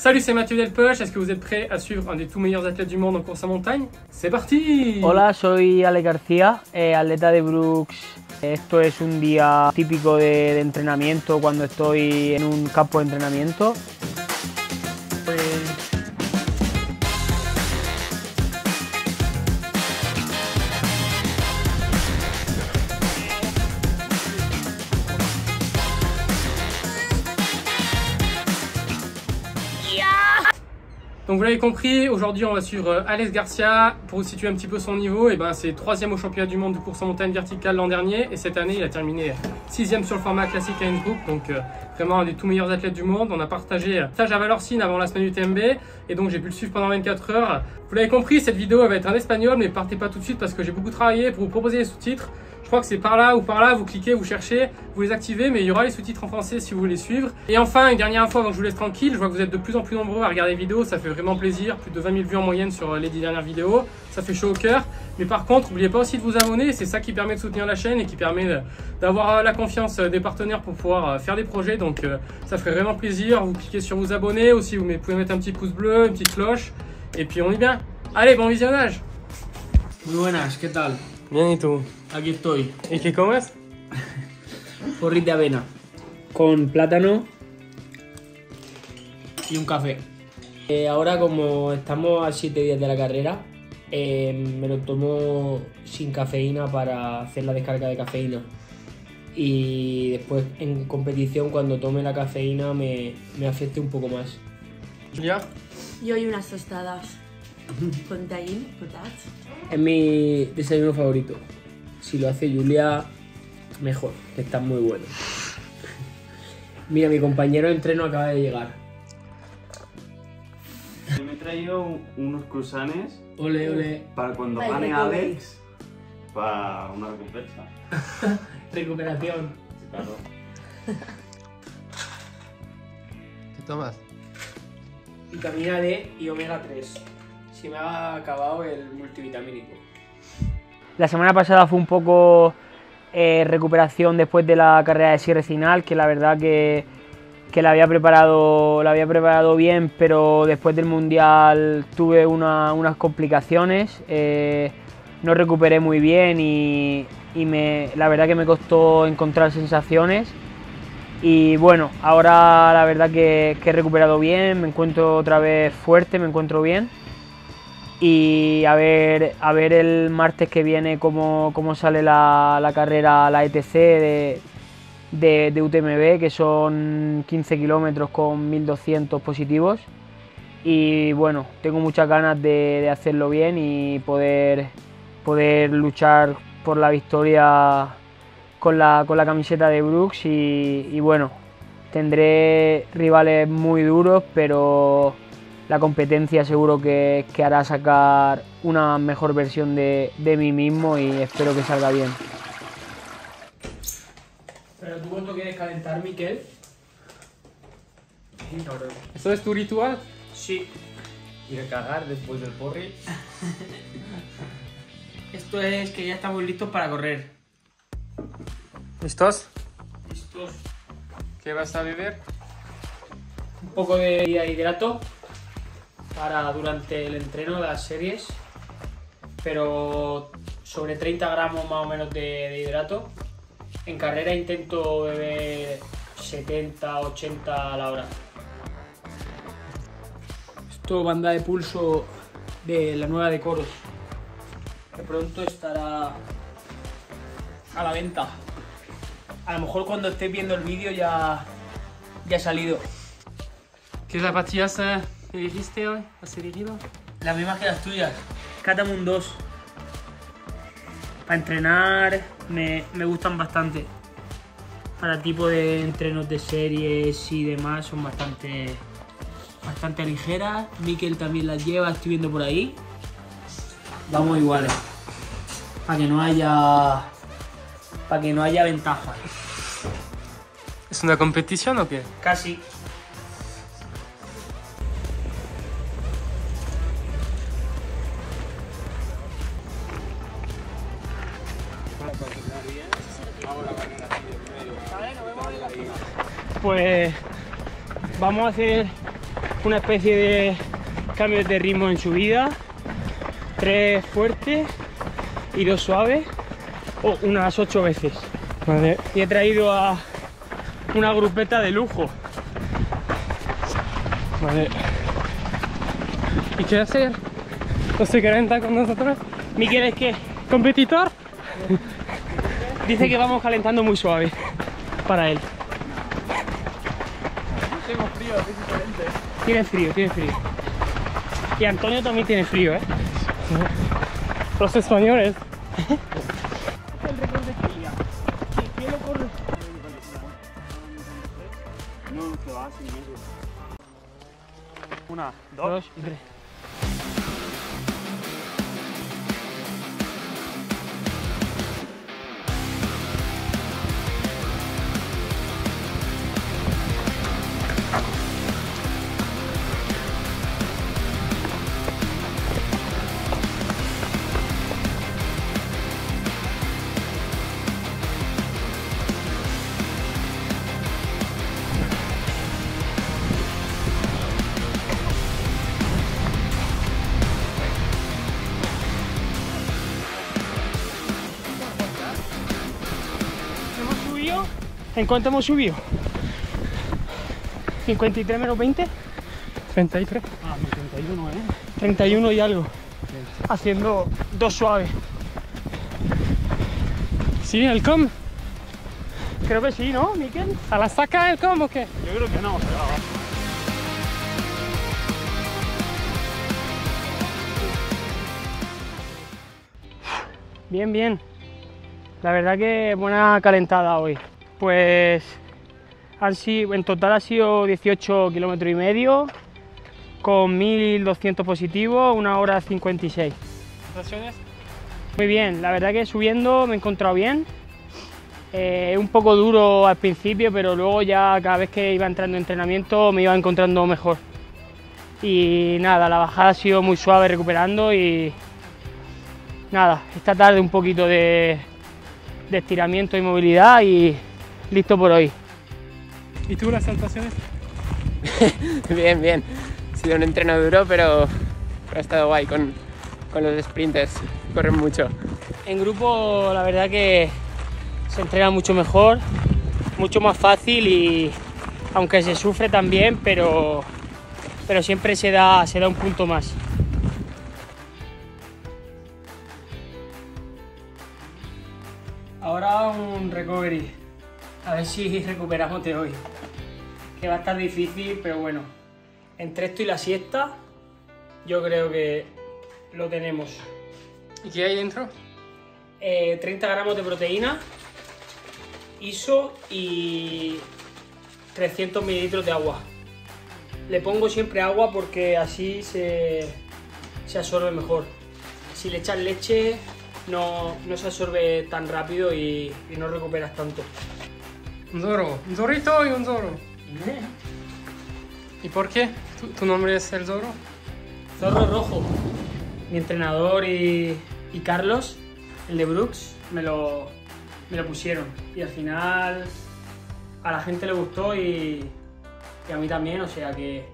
Salut, c'est Mathieu Delpech. Est-ce que vous êtes prêts à suivre un des tout meilleurs athlètes du monde en course en montagne? C'est parti! Hola, soy Alex García, atleta de Brooks. Esto es un día típico de entrenamiento cuando estoy en un campo de entrenamiento. Donc vous l'avez compris, aujourd'hui on va suivre Alex García. Pour vous situer un petit peu son niveau, et ben c'est 3e au championnat du monde de course en montagne verticale l'an dernier, et cette année il a terminé 6e sur le format classique à Innsbruck, donc vraiment un des tout meilleurs athlètes du monde. On a partagé stage à Valorcine avant la semaine du TMB, et donc j'ai pu le suivre pendant 24 heures. Vous l'avez compris, cette vidéo elle va être en espagnol, mais partez pas tout de suite parce que j'ai beaucoup travaillé pour vous proposer les sous-titres. Je crois que c'est par là ou par là, vous cliquez, vous cherchez, vous les activez, mais il y aura les sous-titres en français si vous voulez suivre. Et enfin, une dernière info avant que je vous laisse tranquille, je vois que vous êtes de plus en plus nombreux à regarder les vidéos, ça fait vraiment plaisir, plus de 20 000 vues en moyenne sur les 10 dernières vidéos, ça fait chaud au cœur. Mais par contre, n'oubliez pas aussi de vous abonner, c'est ça qui permet de soutenir la chaîne et qui permet d'avoir la confiance des partenaires pour pouvoir faire des projets, donc ça ferait vraiment plaisir. Vous cliquez sur vous abonner, aussi vous pouvez mettre un petit pouce bleu, une petite cloche, et puis on est bien. Allez, bon visionnage! Muy buenas, ¿qué tal? Bien, y tú? Aquí estoy. ¿Y qué comes? Porridge de avena con plátano y un café. Ahora, como estamos a 7 días de la carrera, me lo tomo sin cafeína para hacer la descarga de cafeína. Y después en competición, cuando tome la cafeína, me afecte un poco más. Julia? Yo y unas tostadas con tajín, potats. Es mi desayuno favorito. Si lo hace Julia, mejor, que está muy bueno. Mira, mi compañero de entreno acaba de llegar. Me he traído unos cruzanes. Ole, ole. Para cuando Para gane que Alex, para una recompensa. Recuperación. Claro. ¿Qué tomas? Vitamina D y omega 3. Se me ha acabado el multivitamínico. La semana pasada fue un poco recuperación después de la carrera de cierre final, que la verdad que la había preparado bien, pero después del mundial tuve unas complicaciones, no recuperé muy bien y la verdad que me costó encontrar sensaciones. Y bueno, ahora la verdad que he recuperado bien, me encuentro otra vez fuerte, me encuentro bien. Y a ver el martes que viene cómo sale la carrera, la ETC de UTMB, que son 15 kilómetros con 1200 positivos. Y bueno, tengo muchas ganas de hacerlo bien y poder luchar por la victoria con la camiseta de Brooks. Y bueno, tendré rivales muy duros, pero la competencia seguro que hará sacar una mejor versión de mí mismo y espero que salga bien. ¿Pero tú cuánto quieres calentar, Miquel? Sí, cabrón. ¿Eso es tu ritual? Sí. Ir a cagar después del porridge. Esto es que ya estamos listos para correr. ¿Listos? Listos. ¿Qué vas a beber? Un poco de hidrato para durante el entreno de las series, pero sobre 30 gramos más o menos de hidrato. En carrera intento beber 70, 80 a la hora. Esto banda de pulso de la nueva de Coros, que pronto estará a la venta. A lo mejor cuando estéis viendo el vídeo ya ha salido. ¿Qué zapatillas elegiste hoy? ¿Has elegido? Las mismas que las tuyas. Catamoon 2. Para entrenar me gustan bastante. Para tipo de entrenos de series y demás son bastante ligeras. Miquel también las lleva, estoy viendo por ahí. Vamos iguales. Para que no haya ventaja. ¿Es una competición o qué? Casi. Pues vamos a hacer una especie de cambios de ritmo en subida, 3 fuertes y 2 suaves, o unas 8 veces. Vale. Y he traído a una grupeta de lujo. Vale. ¿Y qué hacer? ¿No se calenta con nosotros? Miquel, es que ¿Competidor? dice que vamos calentando muy suave para él. Tengo frío, es diferente. Tiene frío, tiene frío. Y Antonio también tiene frío, ¿eh? Los españoles. El récord de Kilian. ¿Quién lo corre? No, que va sin medio. 1, 2 y 3. ¿En cuánto hemos subido? 53 menos 20. 33. Ah, 31, ¿eh? 31 y algo. Haciendo 2 suaves. ¿Sí, el com? Creo que sí, ¿no, Miquel? ¿A la saca el com o qué? Yo creo que no, pero... Bien, bien. La verdad que buena calentada hoy. Pues en total ha sido 18 kilómetros y medio, con 1200 positivos, 1 hora 56. ¿Sensaciones? Muy bien, la verdad que subiendo me he encontrado bien. Un poco duro al principio, pero luego ya cada vez que iba entrando en entrenamiento me iba encontrando mejor. Y nada, la bajada ha sido muy suave recuperando y nada, esta tarde un poquito de estiramiento y movilidad y listo por hoy. ¿Y tú las sensaciones? Bien, bien. Ha sido un entreno duro, pero ha estado guay con los sprinters. Corren mucho. En grupo la verdad que se entrena mucho mejor, mucho más fácil y aunque se sufre también, pero siempre se da un punto más. Ahora un recovery, a ver si recuperamos de hoy, que va a estar difícil, pero bueno, entre esto y la siesta yo creo que lo tenemos. ¿Y qué hay dentro? 30 gramos de proteína, ISO y 300 mililitros de agua. Le pongo siempre agua porque así se absorbe mejor. Si le echas leche no se absorbe tan rápido y no recuperas tanto. Un zorro, un zorrito y un zorro. ¿Y por qué? ¿Tu nombre es el zorro? Zorro rojo. Mi entrenador y Carlos, el de Brooks, me lo pusieron. Y al final a la gente le gustó y a mí también, o sea que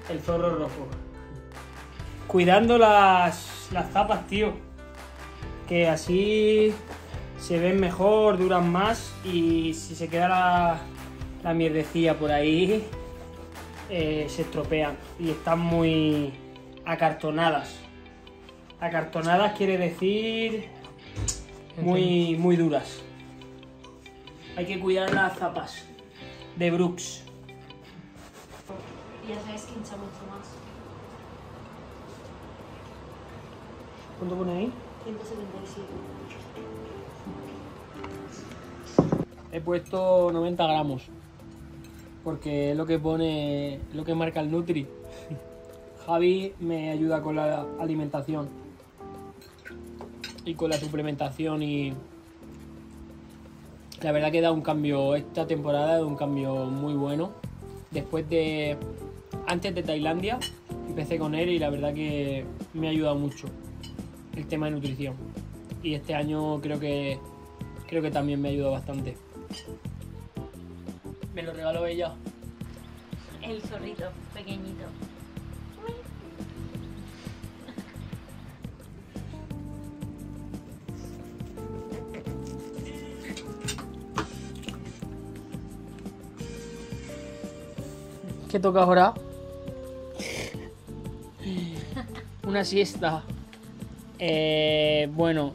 el zorro rojo. Cuidando las zapas, tío, que así se ven mejor, duran más y si se queda la mierdecilla por ahí se estropean y están muy acartonadas. Acartonadas quiere decir muy duras. Hay que cuidar las zapas de Brooks. Ya sabes que hincha mucho más. ¿Cuánto pone ahí? 177. He puesto 90 gramos porque es lo que pone, lo que marca el Nutri. Javi me ayuda con la alimentación y con la suplementación y la verdad que da un cambio, esta temporada ha dado un cambio muy bueno. Antes de Tailandia empecé con él y la verdad que me ha ayudado mucho el tema de nutrición y este año creo que también me ha ayudado bastante. Me lo regaló ella. El zorrito, pequeñito. ¿Qué toca ahora? Una siesta. Bueno,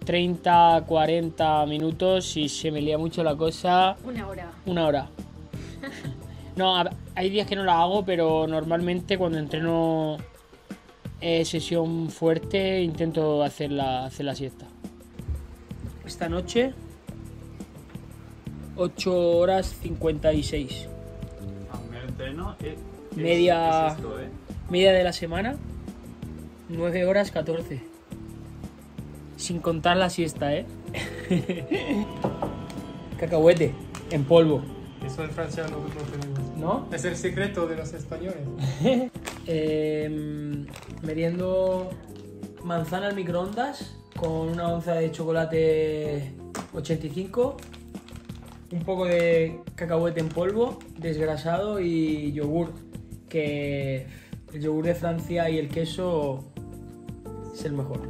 30, 40 minutos. Si se me lía mucho la cosa. Una hora. Una hora. No, hay días que no la hago, pero normalmente cuando entreno sesión fuerte intento hacer la siesta. Esta noche 8 horas 56. Me entreno Media- es esto, Media de la semana 9 horas 14. Sin contar la siesta, Cacahuete en polvo. Eso en Francia no tenemos. ¿No? Es el secreto de los españoles. Meriendo manzana al microondas con una onza de chocolate 85, un poco de cacahuete en polvo, desgrasado y yogur, que el yogur de Francia y el queso es el mejor.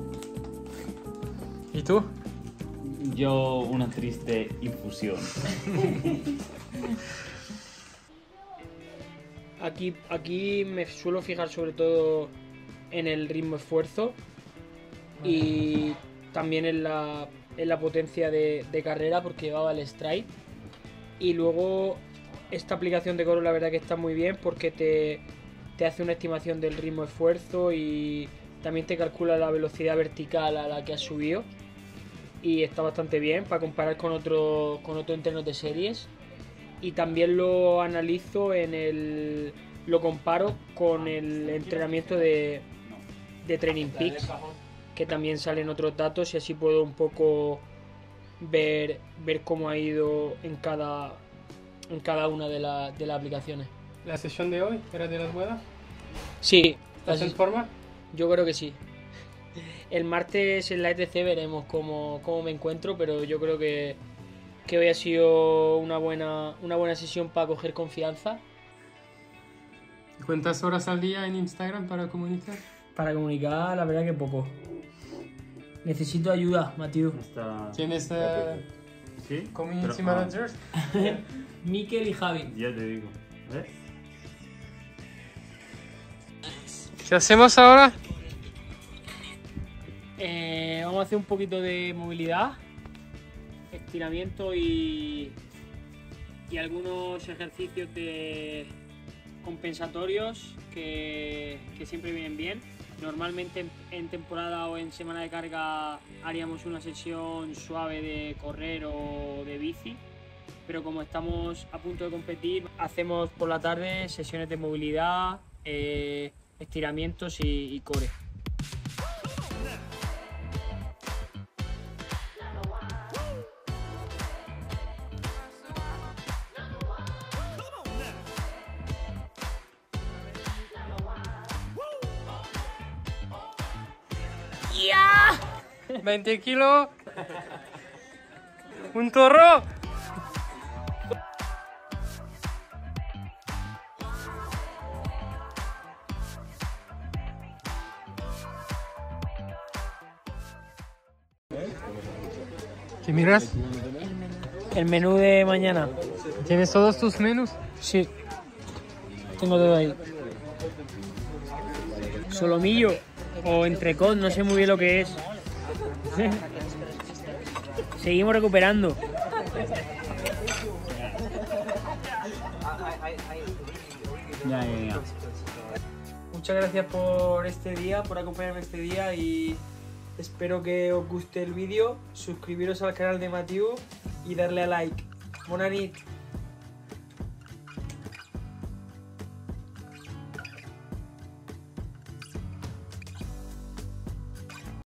¿Y tú? Yo una triste infusión. Aquí me suelo fijar sobre todo en el ritmo esfuerzo y también en la potencia de carrera, porque llevaba el stride. Y luego esta aplicación de Coro la verdad que está muy bien porque te hace una estimación del ritmo esfuerzo y también te calcula la velocidad vertical a la que has subido, y está bastante bien para comparar con otro entreno de series. Y también lo analizo lo comparo con el entrenamiento de Training Peaks, que también salen otros datos, y así puedo un poco ver cómo ha ido en cada una de las aplicaciones. ¿La sesión de hoy era de las buenas? Sí, ¿Estás en forma? yo creo que sí. El martes en la ETC veremos cómo me encuentro, pero yo creo que hoy ha sido una buena sesión para coger confianza. ¿Cuántas horas al día en Instagram para comunicar? Para comunicar, la verdad que poco. Necesito ayuda, Mathieu. ¿Tienes ¿Sí? community Pero, managers? Mikel y Javi. Ya te digo. ¿Ves? ¿Qué hacemos ahora? Vamos a hacer un poquito de movilidad, estiramiento y algunos ejercicios compensatorios que siempre vienen bien. Normalmente en temporada o en semana de carga haríamos una sesión suave de correr o de bici, pero como estamos a punto de competir, hacemos por la tarde sesiones de movilidad, estiramientos y core. ¡Ya! 20 kilos. Un toro. ¿Qué miras? El menú de mañana. ¿Tienes todos tus menús? Sí, tengo todo ahí. Solomillo o entrecot, no sé muy bien lo que es. Seguimos recuperando. Ya. Muchas gracias por este día, por acompañarme este día, y espero que os guste el vídeo. Suscribiros al canal de Mathieu y darle a like. Bona nit.